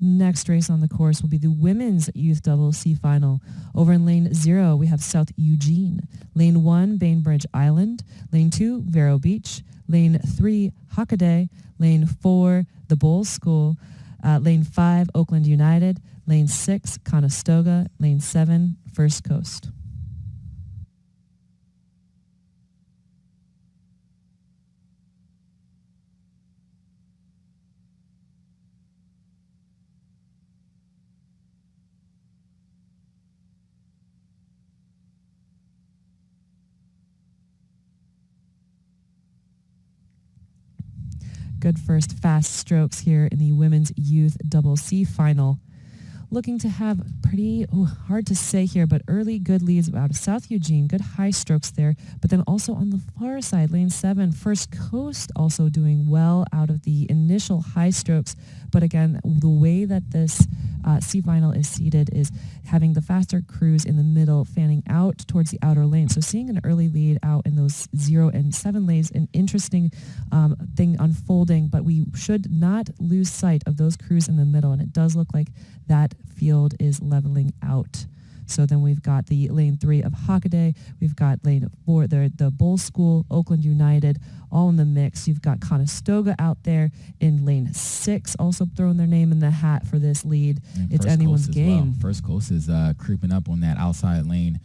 Next race on the course will be the women's youth double C final. Over in lane 0, we have South Eugene. Lane 1, Bainbridge Island. Lane 2, Vero Beach. Lane 3, Hockaday. Lane 4, the Bulls School. Lane 5, Oakland United. Lane 6, Conestoga. Lane 7, First Coast. Good first fast strokes here in the women's youth double C final. Looking to have pretty, hard to say here, but early good leads out of South Eugene. Good high strokes there. But then also on the far side, lane 7, First Coast also doing well out of the initial high strokes. But again, the way that this C final is seated is having the faster crews in the middle fanning out towards the outer lane. So seeing an early lead out in those 0 and 7 lanes, an interesting thing unfolding, but we should not lose sight of those crews in the middle. And it does look like that field is leveling out. So then we've got the lane 3 of Hockaday. We've got lane 4, the Bulls School, Oakland United, all in the mix. You've got Conestoga out there in lane 6, also throwing their name in the hat for this lead. And it's anyone's game. Well. First Coast is creeping up on that outside lane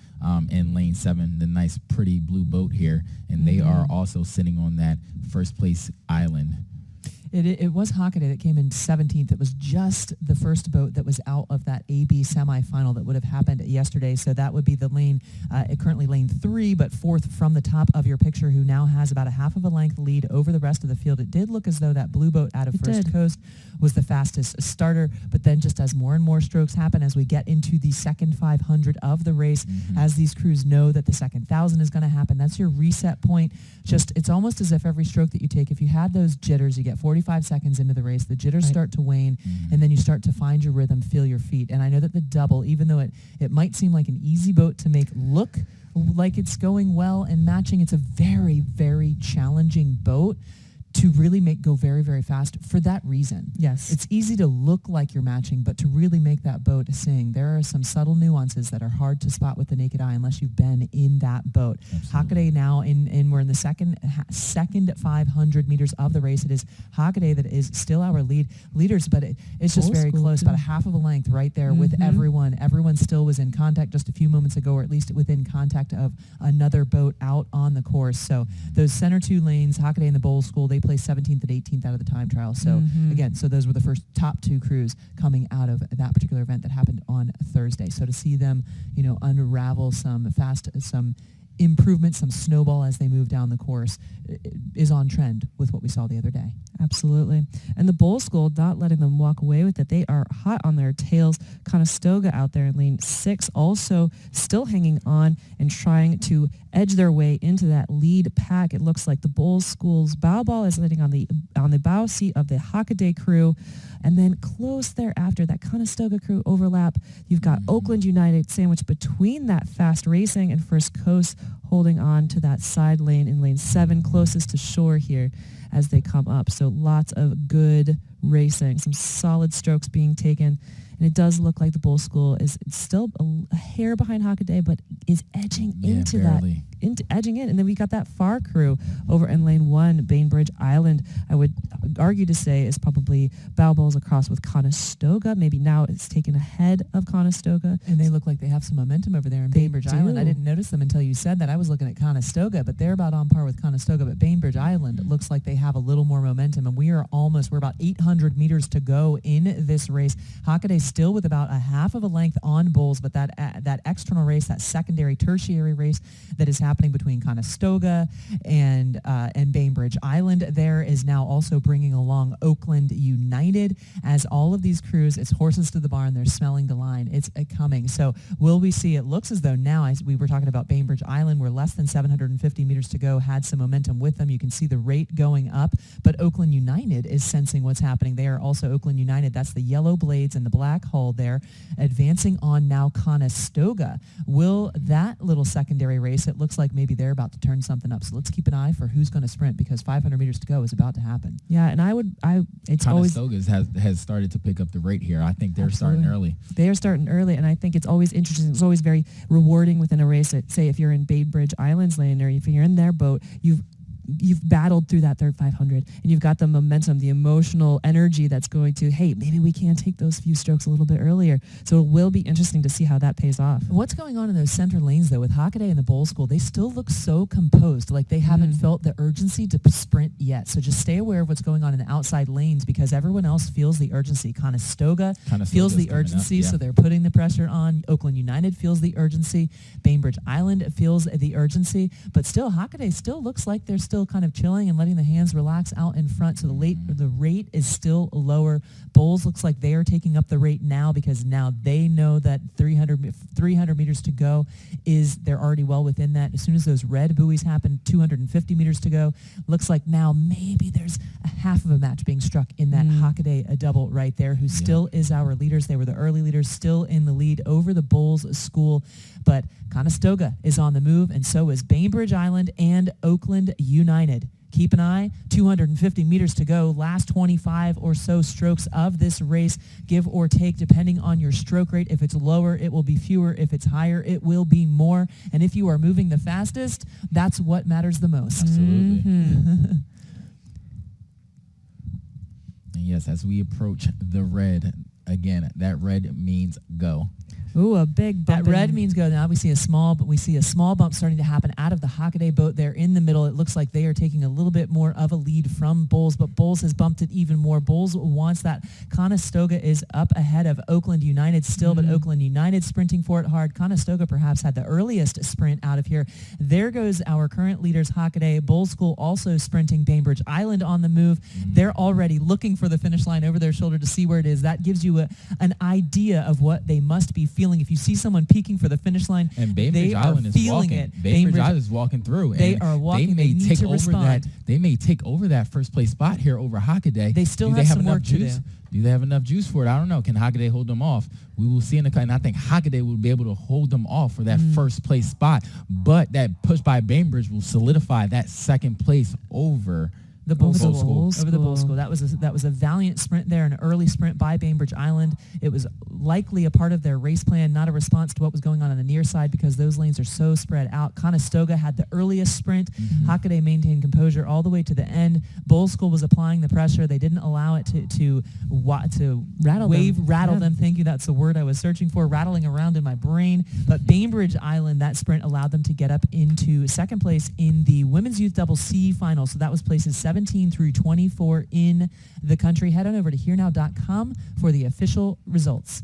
in lane 7, the nice pretty blue boat here. And they are also sitting on that first place island. It was Hockaday that came in 17th. It was just the first boat that was out of that AB semifinal that would have happened yesterday. So that would be the lane, currently lane 3, but 4th from the top of your picture, who now has about a half of a length lead over the rest of the field. It did look as though that blue boat out of First Coast was the fastest starter, but then just as more and more strokes happen as we get into the second 500 of the race, as these crews know that the second 1,000 is going to happen, that's your reset point. It's almost as if every stroke that you take, if you had those jitters, you get 45 seconds into the race, the jitters start to wane, and then you start to find your rhythm, feel your feet. And I know that the double, even though it might seem like an easy boat to make look like it's going well and matching, it's a very, very challenging boat to really go very, very fast for that reason. Yes. It's easy to look like you're matching, but to really make that boat sing, there are some subtle nuances that are hard to spot with the naked eye unless you've been in that boat. Hockaday now, we're in the second 500 meters of the race. It is Hockaday that is still our leaders, but it's just very close, about a half of a length right there with everyone. Everyone still was in contact just a few moments ago, or at least within contact of another boat out on the course. So those center 2 lanes, Hockaday and the Bulls School, they placed 17th and 18th out of the time trial. So again, so those were the first top 2 crews coming out of that particular event that happened on Thursday. So to see them, unravel some improvement, some snowball as they move down the course is on trend with what we saw the other day. Absolutely. And the Bulls School not letting them walk away with it. They are hot on their tails. Conestoga out there in lane 6 also still hanging on and trying to edge their way into that lead pack. It looks like the Bulls School's bow ball is landing on the bow seat of the Hockaday crew. And then close thereafter, that Conestoga crew overlap. You've got Oakland United sandwiched between that fast racing and First Coast holding on to that side lane in lane 7, closest to shore here as they come up. So lots of good racing, some solid strokes being taken. And it does look like the Bulls School is still a hair behind Hockaday, but is edging into barely. Edging in. And then we got that far crew over in lane 1, Bainbridge Island, I would argue to say is probably bow balls across with Conestoga. Maybe now it's taken ahead of Conestoga. And they look like they have some momentum over there in Bainbridge Island. I didn't notice them until you said that. I was looking at Conestoga, but they're about on par with Conestoga. But Bainbridge Island looks like they have a little more momentum. And we're about 800 meters to go in this race. Hockaday still with about a half of a length on Bulls, but that external race, that secondary, tertiary race that is happening between Conestoga and Bainbridge Island there is now also bringing along Oakland United. As all of these crews, it's horses to the barn, they're smelling the line, it's coming. So will we see, it looks as though now, as we were talking about Bainbridge Island, we're less than 750 meters to go, had some momentum with them. You can see the rate going up, but Oakland United is sensing what's happening. They are also Oakland United, that's the yellow blades and the black hull there, advancing on now Conestoga. Will that little secondary race, it looks looks like maybe they're about to turn something up. So let's keep an eye for who's going to sprint, because 500 meters to go is about to happen. Yeah, and it's always... Conestoga has started to pick up the rate here. I think they're starting early. They are starting early, and I think it's always interesting. It's always very rewarding within a race. Say if you're in Bainbridge Islands lane, or if you're in their boat, you've battled through that third 500, and you've got the momentum, the emotional energy that's going to, hey, maybe we can take those few strokes a little bit earlier. So it will be interesting to see how that pays off. What's going on in those center lanes, though, with Hockaday and the Bowl School? They still look so composed, like they haven't felt the urgency to sprint yet. So just stay aware of what's going on in the outside lanes, because everyone else feels the urgency. Conestoga feels the urgency, so they're putting the pressure on. Oakland United feels the urgency. Bainbridge Island feels the urgency. But still, Hockaday still looks like they're still kind of chilling and letting the hands relax out in front. So the rate is still lower. Bowls looks like they are taking up the rate now, because now they know that 300 meters to go they're already well within that. As soon as those red buoys happen, 250 meters to go, looks like now maybe there's a half of a match being struck in that Hockaday double right there, who still is our leaders. They were the early leaders, still in the lead over the Bulls School. But Conestoga is on the move, and so is Bainbridge Island and Oakland United. Keep an eye, 250 meters to go, last 25 or so strokes of this race, give or take, depending on your stroke rate. If it's lower, it will be fewer. If it's higher, it will be more. And if you are moving the fastest, that's what matters the most. Absolutely. And yes, as we approach the red, again, that red means go. Ooh, a big bump. That red means go. Now we see a small bump starting to happen out of the Hockaday boat there in the middle. It looks like they are taking a little bit more of a lead from Bulls, but Bulls has bumped it even more. Bulls wants that. Conestoga is up ahead of Oakland United still, but Oakland United sprinting for it hard. Conestoga perhaps had the earliest sprint out of here. There goes our current leaders, Hockaday. Bull School also sprinting. Bainbridge Island on the move. They're already looking for the finish line over their shoulder to see where it is. That gives you an idea of what they must be feeling. If you see someone peeking for the finish line, and Bainbridge Island is walking. Bainbridge Island is walking through. They are walking. They may need take to over respond. They may take over that first place spot here over Hockaday. They still have some work to do. Do they have enough juice for it? I don't know. Can Hockaday hold them off? We will see in the cut. And I think Hockaday will be able to hold them off for that first place spot. But that push by Bainbridge will solidify that second place over the Bull School. Over the Bull School. That was a valiant sprint there, an early sprint by Bainbridge Island. It was likely a part of their race plan, not a response to what was going on the near side, because those lanes are so spread out. Conestoga had the earliest sprint. Hockaday maintained composure all the way to the end. Bull School was applying the pressure. They didn't allow it to rattle them. Thank you. That's the word I was searching for, rattling around in my brain. But Bainbridge Island, that sprint allowed them to get up into second place in the Women's Youth Double C final. So that was places 17 through 24 in the country. Head on over to herenow.com for the official results.